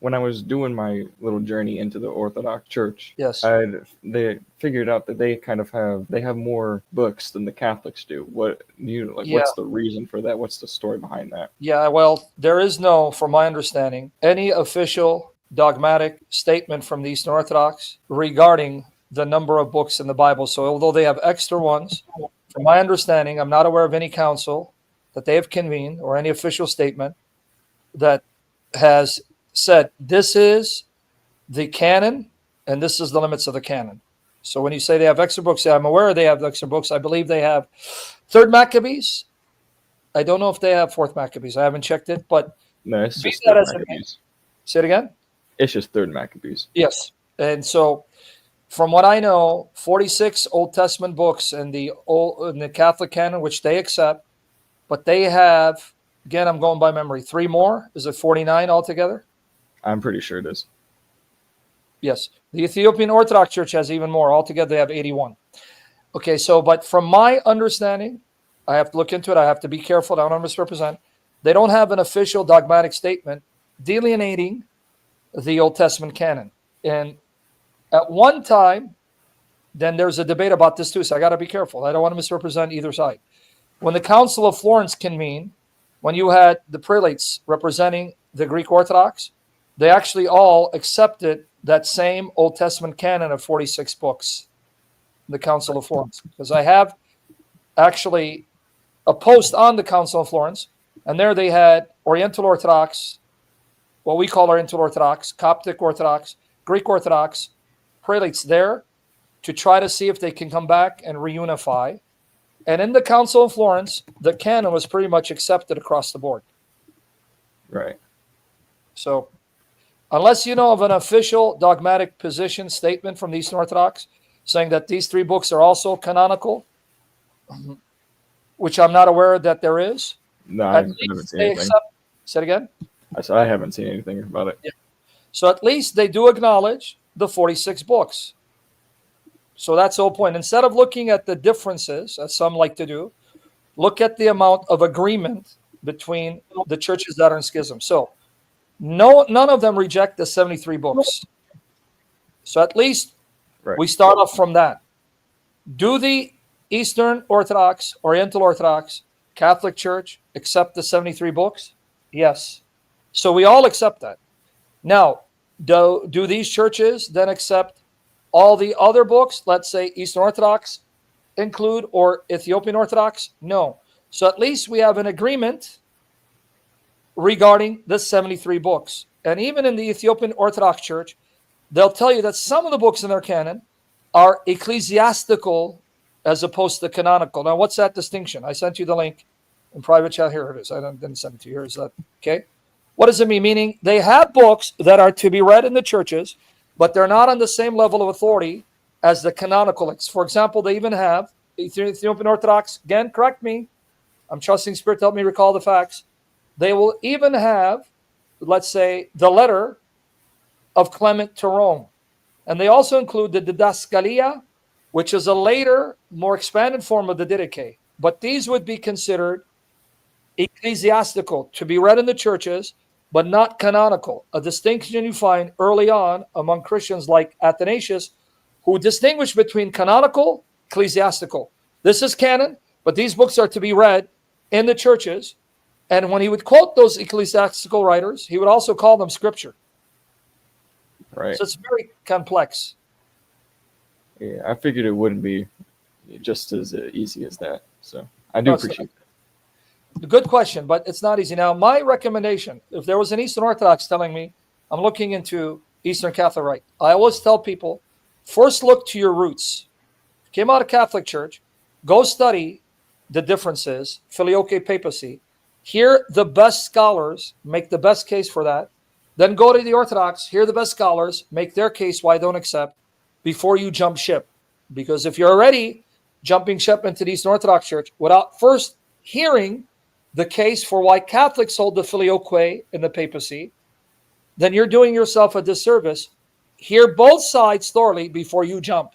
when I was doing my little journey into the Orthodox Church, Yes. they figured out that they have more books than the Catholics do. What's the reason for that? What's the story behind that? Yeah, well, there is no, from my understanding, any official dogmatic statement from the Eastern Orthodox regarding the number of books in the Bible. So although they have extra ones, from my understanding, I'm not aware of any council that they have convened or any official statement that has said this is the canon and this is the limits of the canon. So when you say they have extra books, I'm aware they have extra books. I believe they have Third Maccabees. I don't know if they have Fourth Maccabees. I haven't checked it, but No, it's just Third Maccabees. Say it again? It's just Third Maccabees. Yes. And so from what I know, 46 Old Testament books in the Catholic canon, which they accept, but they have, again, I'm going by memory, 3 more. Is it 49 altogether? I'm pretty sure it is. Yes. The Ethiopian Orthodox Church has even more. Altogether, they have 81. Okay, so, but from my understanding, I have to look into it. I have to be careful. I don't want to misrepresent. They don't have an official dogmatic statement delineating the Old Testament canon. And at one time, then there's a debate about this too, so I got to be careful. I don't want to misrepresent either side. When the Council of Florence convened, when you had the prelates representing the Greek Orthodox, they actually all accepted that same Old Testament canon of 46 books, the Council of Florence. Because I have actually a post on the Council of Florence, and there they had Oriental Orthodox, what we call Oriental Orthodox, Coptic Orthodox, Greek Orthodox, prelates there to try to see if they can come back and reunify. And in the Council of Florence, the canon was pretty much accepted across the board. Right. So unless you know of an official dogmatic position statement from the Eastern Orthodox saying that these 3 books are also canonical, which I'm not aware that there is. No, I haven't seen anything. Say it again? I said I haven't seen anything about it. Yeah. So at least they do acknowledge the 46 books. So that's the whole point. Instead of looking at the differences, as some like to do, look at the amount of agreement between the churches that are in schism. So none of them reject the 73 books. So at least we start off from that. Do the Eastern Orthodox, Oriental Orthodox, Catholic Church accept the 73 books? Yes. So we all accept that. Now, do these churches then accept all the other books, let's say Eastern Orthodox include, or Ethiopian Orthodox? No. So at least we have an agreement regarding the 73 books. And even in the Ethiopian Orthodox Church, they'll tell you that some of the books in their canon are ecclesiastical as opposed to canonical. Now, what's that distinction? I sent you the link in private chat. Here it is. I didn't send it to you. Here is that. Okay. What does it mean? Meaning they have books that are to be read in the churches, but they're not on the same level of authority as the canonical. For example, they even have Ethiopian Orthodox. Again, correct me. I'm trusting Spirit to help me recall the facts. They will even have, let's say, the letter of Clement to Rome. And they also include the Didaskalia, which is a later, more expanded form of the Didache. But these would be considered ecclesiastical, to be read in the churches, but not canonical. A distinction you find early on among Christians like Athanasius, who distinguish between canonical, ecclesiastical. This is canon, but these books are to be read in the churches. And when he would quote those ecclesiastical writers, he would also call them scripture. Right. So it's very complex. Yeah, I figured it wouldn't be just as easy as that. So I do appreciate that. Good question, but it's not easy. Now, my recommendation, if there was an Eastern Orthodox telling me, I'm looking into Eastern Catholic Rite, I always tell people, first look to your roots. Came out of Catholic Church, go study the differences, filioque papacy. Hear the best scholars make the best case for that. Then go to the Orthodox, hear the best scholars, make their case why don't accept before you jump ship. Because if you're already jumping ship into the Eastern Orthodox Church without first hearing the case for why Catholics hold the filioque in the papacy, then you're doing yourself a disservice. Hear both sides thoroughly before you jump.